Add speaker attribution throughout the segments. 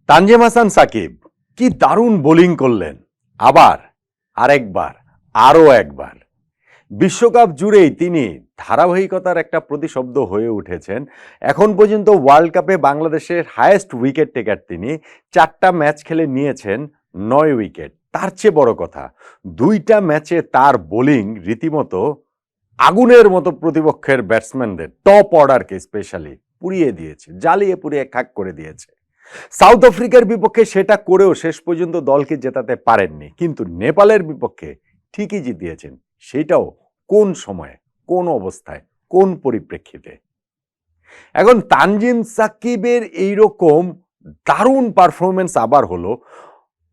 Speaker 1: তানজিম হাসান সাকিব কি দারুণ বোলিং করলেন, আবার আরেকবার আরও একবার। বিশ্বকাপ জুড়েই তিনি ধারাবাহিকতার একটা প্রতিশব্দ হয়ে উঠেছেন। এখন পর্যন্ত ওয়ার্ল্ড কাপে বাংলাদেশের হায়েস্ট উইকেট টেকার তিনি। 4টা ম্যাচ খেলে নিয়েছেন 9 উইকেট। তার চেয়ে বড় কথা, 2টা ম্যাচে তার বোলিং রীতিমতো আগুনের মতো প্রতিপক্ষের ব্যাটসম্যানদের টপ অর্ডারকে স্পেশালি পুড়িয়ে দিয়েছে, জ্বালিয়ে পুড়িয়ে খাক করে দিয়েছে। সাউথ আফ্রিকার বিপক্ষে সেটা করেও শেষ পর্যন্ত দলকে জেতাতে পারেননি, কিন্তু নেপালের বিপক্ষে ঠিকই জিতিয়েছেন। সেটাও কোন সময়ে, কোন অবস্থায়, কোন পরিপ্রেক্ষিতে। এখন তানজিম সাকিবের এইরকম দারুণ পারফরমেন্স আবার হলো,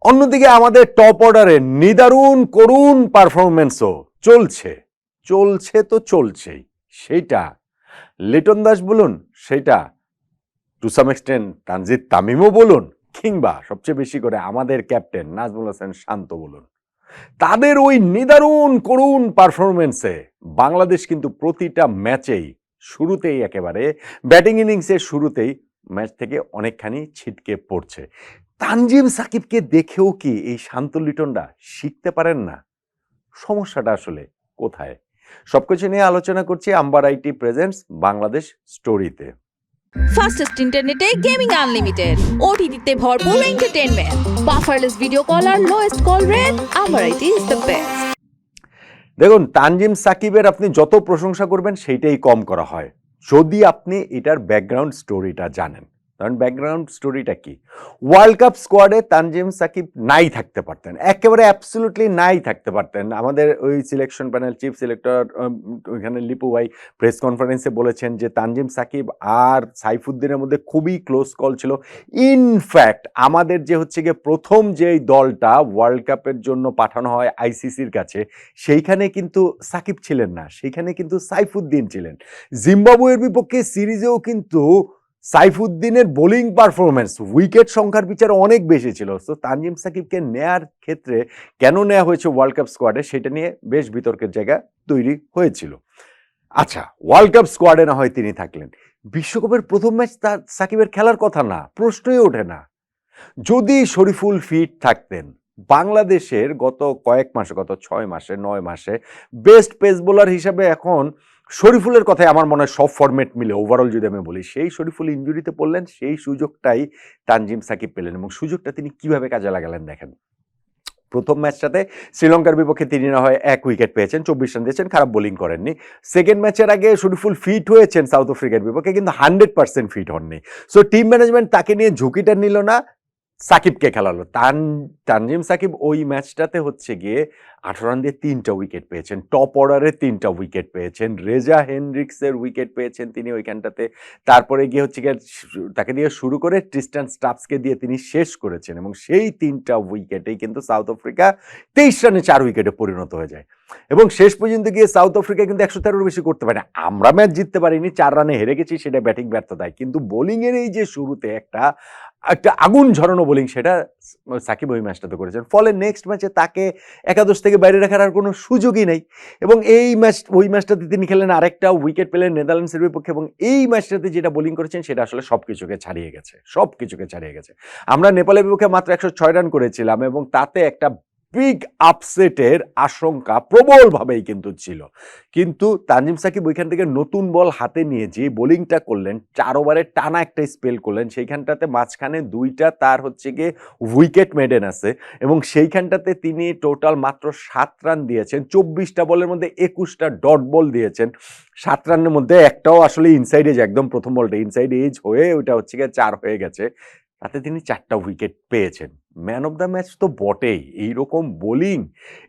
Speaker 1: অন্যদিকে আমাদের টপ অর্ডারের নিদারুণ করুণ পারফরমেন্সও চলছে চলছে তো চলছেই। সেটা লিটন দাস বলুন, সেটা টু সাম এক্সটেন্ট তানজিদ তামিমও বলুন, কিংবা সবচেয়ে বেশি করে আমাদের ক্যাপ্টেন নাজমুল হাসান শান্ত বলুন, তাদের ওই নিদারুণ করুণ পারফরমেন্সে বাংলাদেশ কিন্তু প্রতিটা ম্যাচেই শুরুতেই একেবারে ব্যাটিং ইনিংসের শুরুতেই ম্যাচ থেকে অনেকখানি ছিটকে পড়ছে। তানজিম সাকিবকে দেখেও কি এই শান্ত লিটনরা শিখতে পারেন না? সমস্যাটা আসলে কোথায়? সবকিছু নিয়ে আলোচনা করছি আম্বার আইটি প্রেজেন্টস বাংলাদেশ স্টোরিতে।
Speaker 2: ফাস্টেস্ট ইন্টারনেটে গেমিং আনলিমিটেড, ওটিটিতে ভরপুর এন্টারটেইনমেন্ট, বাফারলেস ভিডিও কল আর লোয়েস্ট কল রেট, আমার আইটি ইজ দ্য বেস্ট।
Speaker 1: দেখুন, তানজিম সাকিবের আপনি যত প্রশংসা করবেন সেইটাই কম করা হয়, যদি আপনি এটার ব্যাকগ্রাউন্ড স্টোরিটা জানেন। কারণ ব্যাকগ্রাউন্ড স্টোরিটা কি? ওয়ার্ল্ড কাপ স্কোয়াডে তানজিম সাকিব নাই থাকতে পারতেন, একেবারে অ্যাবসলিউটলি নাই থাকতে পারতেন। আমাদের ওই সিলেকশন প্যানেল চিফ সিলেক্টর ওইখানে লিপু ভাই প্রেস কনফারেন্সে বলেছেন যে তানজিম সাকিব আর সাইফুদ্দিনের মধ্যে খুবই ক্লোজ কল ছিল। ইনফ্যাক্ট আমাদের যে হচ্ছে গিয়ে প্রথম যেই দলটা ওয়ার্ল্ড কাপের জন্য পাঠানো হয় আইসিসির কাছে, সেইখানে কিন্তু সাকিব ছিলেন না, সেইখানে কিন্তু সাইফুদ্দিন ছিলেন। জিম্বাবুয়ের বিপক্ষে সিরিজেও কিন্তু সাইফুদ্দিনের বোলিং পারফরমেন্স উইকেট সংখ্যার বিচারে অনেক বেশি ছিল। সো তানজিম সাকিবকে নেয়ার ক্ষেত্রে কেন নেওয়া হয়েছে ওয়ার্ল্ড কাপ স্কোয়াডে, সেটা নিয়ে বেশ বিতর্কের জায়গা তৈরি হয়েছিল। আচ্ছা, ওয়ার্ল্ড কাপ স্কোয়াডে না হয় তিনি থাকলেন, বিশ্বকাপের প্রথম ম্যাচ তার সাকিবের খেলার কথা না, প্রশ্নই ওঠে না। যদি শরীফুল ফিট থাকতেন, বাংলাদেশের গত কয়েক মাসে, গত 6 মাসে 9 মাসে বেস্ট পেস বোলার হিসাবে এখন শরীফুলের কথাই আমার মনে হয় সব ফরম্যাট মিলে ওভারঅল যদি আমি বলি, সেই শরীফুল ইনজুরিতে পড়লেন, সেই সুযোগটাই তানজিম সাকিব পেলেন এবং সুযোগটা তিনি কিভাবে কাজে লাগালেন দেখেন। প্রথম ম্যাচটাতে শ্রীলঙ্কার বিপক্ষে তিনি না হয় 1 উইকেট পেয়েছেন, 24 রান দিয়েছেন, খারাপ বোলিং করেননি। সেকেন্ড ম্যাচের আগে শরীফুল ফিট হয়েছেন সাউথ আফ্রিকার বিপক্ষে, কিন্তু 100% ফিট হননি। সো টিম ম্যানেজমেন্ট তাকে নিয়ে ঝুঁকিটা নিল না, সাকিবকে খেলালো। তানজিম সাকিব ওই ম্যাচটাতে হচ্ছে গিয়ে 18 রান দিয়ে 3টা উইকেট পেয়েছেন, টপ অর্ডারে 3টা উইকেট পেয়েছেন, রেজা হেনরিক্সের উইকেট পেয়েছেন তিনি ওইখানটাতে। তারপরে গিয়ে হচ্ছে গিয়ে তাকে দিয়ে শুরু করে ট্রিস্টান স্টাফসকে দিয়ে তিনি শেষ করেছেন এবং সেই 3টা উইকেটেই কিন্তু সাউথ আফ্রিকা 23 রানে 4 উইকেটে পরিণত হয়ে যায় এবং শেষ পর্যন্ত গিয়ে সাউথ আফ্রিকা কিন্তু 113 বেশি করতে পারে না। আমরা ম্যাচ জিততে পারিনি, 4 রানে হেরে গেছি, সেটা ব্যাটিং ব্যর্থতায়। কিন্তু বোলিংয়ের এই যে শুরুতে একটা আগুন ঝরানো বোলিং, সেটা সাকিব ওই ম্যাচটাতে করেছেন। ফলে নেক্সট ম্যাচে তাকে একাদশ থেকে বাইরে রাখার আর কোনো সুযোগই নেই এবং ওই ম্যাচটাতে তিনি খেলেন, আরেকটা উইকেট পেলেন নেদারল্যান্ডসের বিপক্ষে এবং এই ম্যাচটাতে যেটা বোলিং করেছেন সেটা আসলে সবকিছুকে ছাড়িয়ে গেছে। আমরা নেপালের বিপক্ষে মাত্র 106 রান করেছিলাম এবং তাতে একটা বিগ আপসেটের আশঙ্কা প্রবলভাবেই কিন্তু ছিল। কিন্তু তানজিম সাকিব ওইখান থেকে নতুন বল হাতে নিয়ে যে বোলিংটা করলেন, 4 ওভারে টানা একটা স্পেল করলেন, সেইখানটাতে মাঝখানে 2টা তার হচ্ছে গিয়ে উইকেট মেডেন আছে এবং সেইখানটাতে তিনি টোটাল মাত্র 7 রান দিয়েছেন। 24টা বলের মধ্যে 21টা ডট বল দিয়েছেন। 7 রানের মধ্যে একটাও আসলে ইনসাইড এজ, একদম প্রথম বলটা ইনসাইড এজ হয়ে ওইটা হচ্ছে গিয়ে 4 হয়ে গেছে, তাতে তিনি 4টা উইকেট পেয়েছেন। ম্যান অফ দ্য ম্যাচ তো বটেই। এইরকম বোলিং,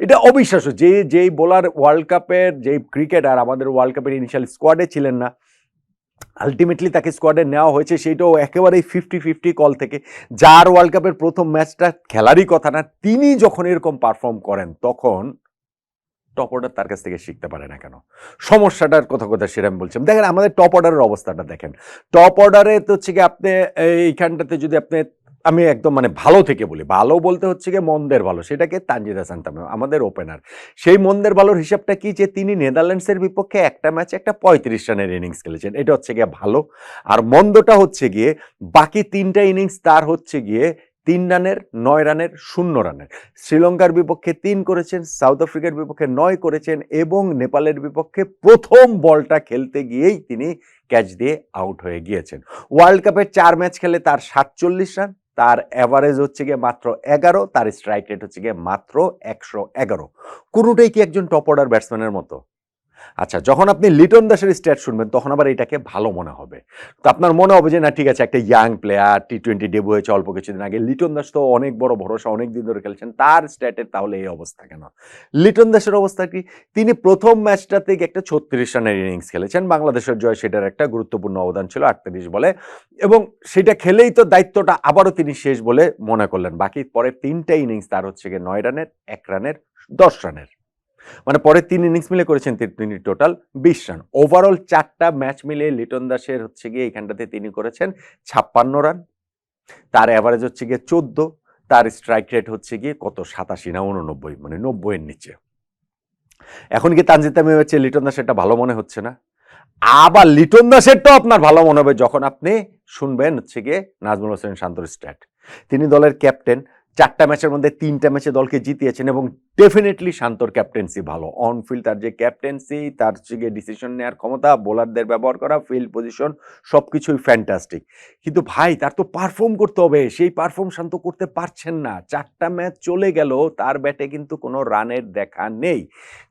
Speaker 1: এটা অবিশ্বাস্য। যেই বোলার ওয়ার্ল্ড কাপের, যেই ক্রিকেটার আমাদের ওয়ার্ল্ড কাপের ইনিশিয়াল স্কোয়াডে ছিলেন না, আলটিমেটলি তাকে স্কোয়াডে নেওয়া হয়েছে, সেইটাও একেবারেই 50-50 কল থেকে। যার ওয়ার্ল্ড কাপের প্রথম ম্যাচটা খেলারই কথা না, তিনি যখন এরকম পারফর্ম করেন তখন টপ অর্ডার তার কাছ থেকে শিখতে পারে না কেন? সমস্যাটার কথা সেটা আমি বলছিলাম। দেখেন আমাদের টপ অর্ডারের অবস্থাটা দেখেন। টপ অর্ডারে তো হচ্ছে কি আপনি এইখানটাতে যদি আপনি আমি একদম মানে ভালো থেকে বলি, ভালো বলতে হচ্ছে গিয়ে মন্দের ভালো, সেটাকে তানজিদ হাসান তামিম আমাদের ওপেনার। সেই মন্দের ভালোর হিসাবটা কি, যে তিনি নেদারল্যান্ডসের বিপক্ষে একটা ম্যাচে একটা 35 রানের ইনিংস খেলেছেন, এটা হচ্ছে গিয়ে ভালো। আর মন্দটা হচ্ছে গিয়ে বাকি 3টা ইনিংস তার হচ্ছে গিয়ে 3 রানের, 9 রানের, 0 রানের। শ্রীলঙ্কার বিপক্ষে 3 করেছেন, সাউথ আফ্রিকার বিপক্ষে 9 করেছেন এবং নেপালের বিপক্ষে প্রথম বলটা খেলতে গিয়েই তিনি ক্যাচ দিয়ে আউট হয়ে গিয়েছেন। ওয়ার্ল্ড কাপের 4 ম্যাচ খেলে তার 47 রান, তার অ্যাভারেজ হচ্ছে গিয়ে মাত্র 11, তার স্ট্রাইক রেট হচ্ছে গিয়ে মাত্র 111। কোনোটাই কি একজন টপ অর্ডার ব্যাটসম্যানের মতো? আচ্ছা, যখন আপনি লিটন দাসের স্ট্যাট শুনবেন তখন আবার এটাকে ভালো মনে হবে। তো আপনার মনে হবে যে না ঠিক আছে, একটা ইয়াং প্লেয়ার, টি-20 ডেবিউ হয়েছে অল্প কিছুদিন আগে। লিটন দাস তো অনেক বড় ভরসা, অনেক দিন ধরে খেলছেন, তার স্ট্যাটের তাহলে এই অবস্থা কেন? লিটন দাসের অবস্থা কি? তিনি প্রথম ম্যাচটাতে একটা 36 রানের ইনিংস খেলেছেন, বাংলাদেশের জয় সেটার একটা গুরুত্বপূর্ণ অবদান ছিল 38 বলে, এবং সেটা খেলেই তো দায়িত্বটা আবারও তিনি শেষ বলে মনে করলেন। বাকি পরের 3টা ইনিংস তার হচ্ছে গিয়ে 9 রানের, 1 রানের, 10 রানের, মানে পরে 3 ইনিংস মিলে করেছেন তিনি টোটাল 20 রান। ওভারঅল 4টা ম্যাচ মিলে লিটন দাসের হচ্ছে গিয়ে এইখানটাতে তিনি করেছেন 56 রান, তার অ্যাভারেজ হচ্ছে গিয়ে 14, তার স্ট্রাইক রেট হচ্ছে গিয়ে কত 87 না 89, মানে 90 এর নিচে। এখন কি তানজিদ তামিমের চেয়ে লিটন দাসেরটা ভালো মনে হচ্ছে না? আবার লিটন দাসেরটাও আপনার ভালো মনে হবে যখন আপনি শুনবেন হচ্ছে গিয়ে নাজমুল হোসেন শান্তর স্ট্যাট। তিনি দলের ক্যাপ্টেন, 4টা ম্যাচের মধ্যে 3টা ম্যাচে দলকে জিতিয়েছেন এবং ডেফিনেটলি শান্তর ক্যাপ্টেন্সি ভালো। অন ফিল্ড তার যে ক্যাপ্টেন্সি, তার হচ্ছে গিয়ে ডিসিশন নেওয়ার ক্ষমতা, বোলারদের ব্যবহার করা, ফিল্ড পজিশন সবকিছুই ফ্যান্টাস্টিক। কিন্তু ভাই তার তো পারফর্ম করতে হবে, সেই পারফর্ম শান্ত করতে পারছেন না। 4টা ম্যাচ চলে গেল, তার ব্যাটে কিন্তু কোনো রানের দেখা নেই।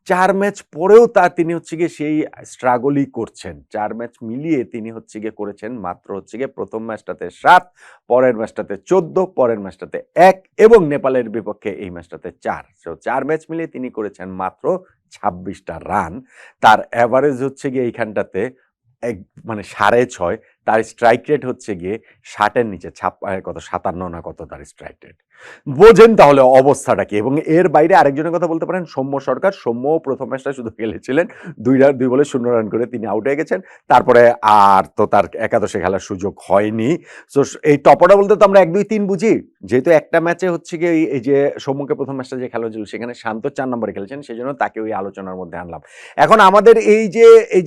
Speaker 1: 4 ম্যাচ পরেও তিনি হচ্ছে গিয়ে সেই স্ট্রাগলই করছেন। 4 ম্যাচ মিলিয়ে তিনি হচ্ছে গিয়ে করেছেন মাত্র হচ্ছে গিয়ে প্রথম ম্যাচটাতে 7, পরের ম্যাচটাতে 14, পরের ম্যাচটাতে 1 এবং নেপালের বিপক্ষে এই ম্যাচটাতে 4। সো 4 ম্যাচ মিলিয়ে তিনি করেছেন মাত্র 26টা রান। তার অ্যাভারেজ হচ্ছে গিয়ে এইখানটাতে মানে 6.5, তার স্ট্রাইক রেট হচ্ছে গিয়ে 60 এর নিচে, কত 57 না কত তার স্ট্রাইক রেট। বোঝেন তাহলে অবস্থাটা কি। এবং এর বাইরে আরেকজনের কথা বলতে পারেন সৌম্য সরকার। সৌম্য প্রথম ম্যাচটা শুধু খেলেছিলেন, 2 বলে 0 রান করে তিনি আউট হয়ে গেছেন। তারপরে আর তো তার একাদশে খেলার সুযোগ হয়নি। সো এই টপ অর্ডার বলতে তো আমরা 1, 2, 3 বুঝি। যেহেতু একটা ম্যাচে হচ্ছে গিয়ে এই যে সৌম্যকে প্রথম ম্যাচটা যে খেলা হয়েছিল সেখানে শান্ত 4 নম্বরে খেলেছেন, সেজন্য তাকে ওই আলোচনার মধ্যে আনলাম। এখন আমাদের এই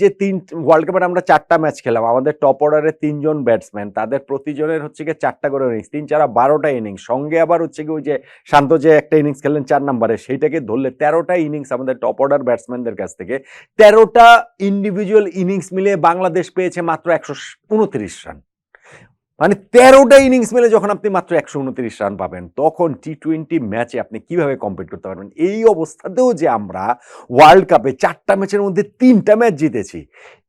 Speaker 1: যে 3 ওয়ার্ল্ড কাপের আমরা 4টা ম্যাচ খেলাম, আমাদের টপ অর্ডারে 3 জন ব্যাটসম্যান, তাদের প্রতিজনের হচ্ছে গিয়ে 4টা করে ইনিংস, 3 4 12টা ইনিংস, সঙ্গে আবার হচ্ছে গিয়ে ওই যে শান্ত যে একটা ইনিংস খেললেন 4 নম্বরে, সেইটাকে ধরলে 13টা ইনিংস আমাদের টপ অর্ডার ব্যাটসম্যানদের কাছ থেকে। 13টা ইন্ডিভিজুয়াল ইনিংস মিলে বাংলাদেশ পেয়েছে মাত্র 129 রান। মানে 13টা ইনিংস মিলে যখন আপনি মাত্র 129 রান পাবেন, তখন টি-20 ম্যাচে আপনি কিভাবে কম্পিট করতে পারবেন? এই অবস্থাতেও যে আমরা ওয়ার্ল্ড কাপে 4টা ম্যাচের মধ্যে 3টা ম্যাচ জিতেছি,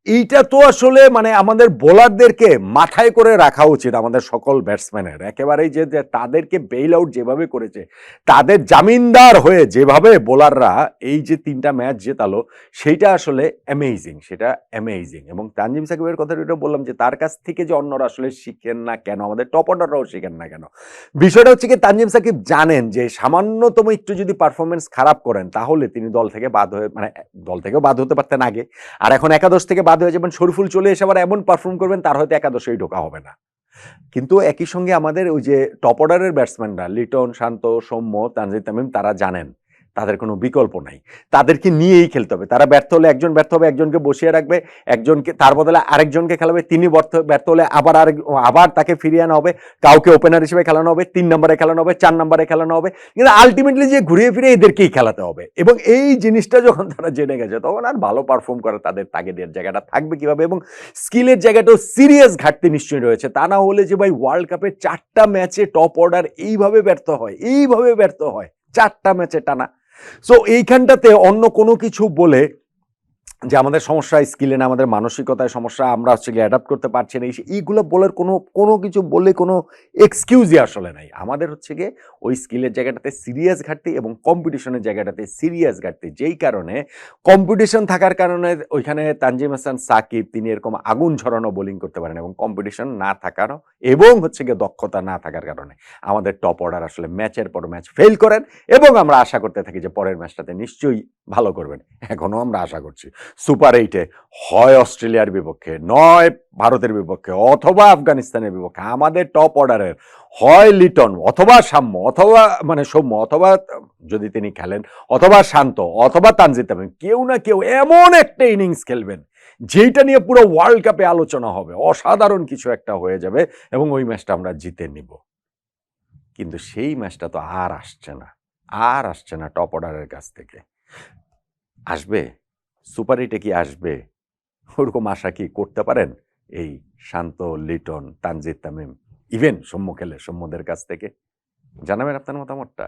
Speaker 1: এইটা তো আসলে মানে আমাদের বোলারদেরকে মাথায় করে রাখা উচিত, আমাদের সকল ব্যাটসম্যানের। একেবারেই যে তাদেরকে বেইল আউট যেভাবে করেছে, তাদের জামিনদার হয়ে যেভাবে বোলাররা এই যে 3টা ম্যাচ জেতালো, সেইটা আসলে অ্যামেজিং, সেটা অ্যামেজিং। এবং তানজিম সাকিবের কথা যেটা বললাম যে তার কাছ থেকে যে অন্যরা আসলে শিখেন না কেন, আমাদের টপ অর্ডাররাও শিখেন না কেন, বিষয়টা হচ্ছে কি তানজিম সাকিব জানেন যে সামান্যতম একটু যদি পারফরমেন্স খারাপ করেন তাহলে তিনি দল থেকে বাদ হয়ে, মানে দল থেকেও বাদ হতে পারতেন আগে, আর এখন একাদশ থেকে বাদ হয়ে যাবেন। শরীফুল চলে এসে আবার এমন পারফর্ম করবেন তার হয়তো একাদশেই ঢোকা হবে না। কিন্তু একই সঙ্গে আমাদের ওই যে টপ অর্ডারের ব্যাটসম্যানরা লিটন, শান্ত, সৌম্য, তানজিদ তামিম, তারা জানেন তাদের কোনো বিকল্প নাই, তাদেরকে নিয়েই খেলতে হবে। তারা ব্যর্থ হলে একজন ব্যর্থ হবে, একজনকে বসিয়ে রাখবে, একজনকে তার বদলে আরেকজনকে খেলাবে, তিনি ব্যর্থ হলে আবার তাকে ফিরিয়ে আনা হবে, কাউকে ওপেনার হিসেবে খেলানো হবে, 3 নম্বরে খেলানো হবে, 4 নম্বরে খেলানো হবে, কিন্তু আলটিমেটলি যে ঘুরিয়ে ফিরে এদেরকেই খেলাতে হবে। এবং এই জিনিসটা যখন তারা জেনে গেছে তখন আর ভালো পারফর্ম করা তাদের তাগিদের জায়গাটা থাকবে কিভাবে? এবং স্কিলের জায়গাটাও সিরিয়াস ঘাটতি নিশ্চয়ই রয়েছে। তা না হলে যে ভাই ওয়ার্ল্ড কাপে 4টা ম্যাচে টপ অর্ডার এইভাবে ব্যর্থ হয় 4টা ম্যাচে টানা। সো এইখানটাতে অন্য কোনো কিছু বলে যে আমাদের সমস্যা স্কিলে না, আমাদের মানসিকতায় সমস্যা, আমরা হচ্ছে গিয়ে অ্যাডাপ্ট করতে পারছি না, এইগুলো বলার কোনো কিছু বললে কোনো এক্সকিউজই আসলে নাই। আমাদের হচ্ছে গিয়ে ওই স্কিলের জায়গাটাতে সিরিয়াস ঘাটতি এবং কম্পিটিশনের জায়গাটাতে সিরিয়াস ঘাটতি, যেই কারণে কম্পিটিশন থাকার কারণে ওইখানে তানজিম হাসান সাকিব তিনি এরকম আগুন ঝরানো বোলিং করতে পারেন, এবং কম্পিটিশন না থাকারও এবং হচ্ছে গিয়ে দক্ষতা না থাকার কারণে আমাদের টপ অর্ডার আসলে ম্যাচের পর ম্যাচ ফেল করেন, এবং আমরা আশা করতে থাকি যে পরের ম্যাচটাতে নিশ্চয়ই ভালো করবেন। এখনও আমরা আশা করছি। সুপার 8-এ হয় অস্ট্রেলিয়ার বিপক্ষে, নয় ভারতের বিপক্ষে, অথবা আফগানিস্তানের বিপক্ষে আমাদের টপ অর্ডারের হয় লিটন অথবা সাম্য অথবা মানে সৌম্য অথবা যদি তিনি খেলেন অথবা শান্ত অথবা তানজিদ তামিম, কেউ না কেউ এমন একটা ইনিংস খেলবেন যেটা নিয়ে পুরো ওয়ার্ল্ড কাপে আলোচনা হবে, অসাধারণ কিছু একটা হয়ে যাবে এবং ওই ম্যাচটা আমরা জিতে নিব। কিন্তু সেই ম্যাচটা তো আর আসছে না টপ অর্ডারের কাছ থেকে। আসবে সুপার 8-এ কি আসবে? ওরকম আশা কি করতে পারেন এই শান্ত, লিটন, তানজিদ তামিম, ইভেন সৌম্য খেলে সৌম্যদের কাছ থেকে? জানাবেন আপনার মতামতটা।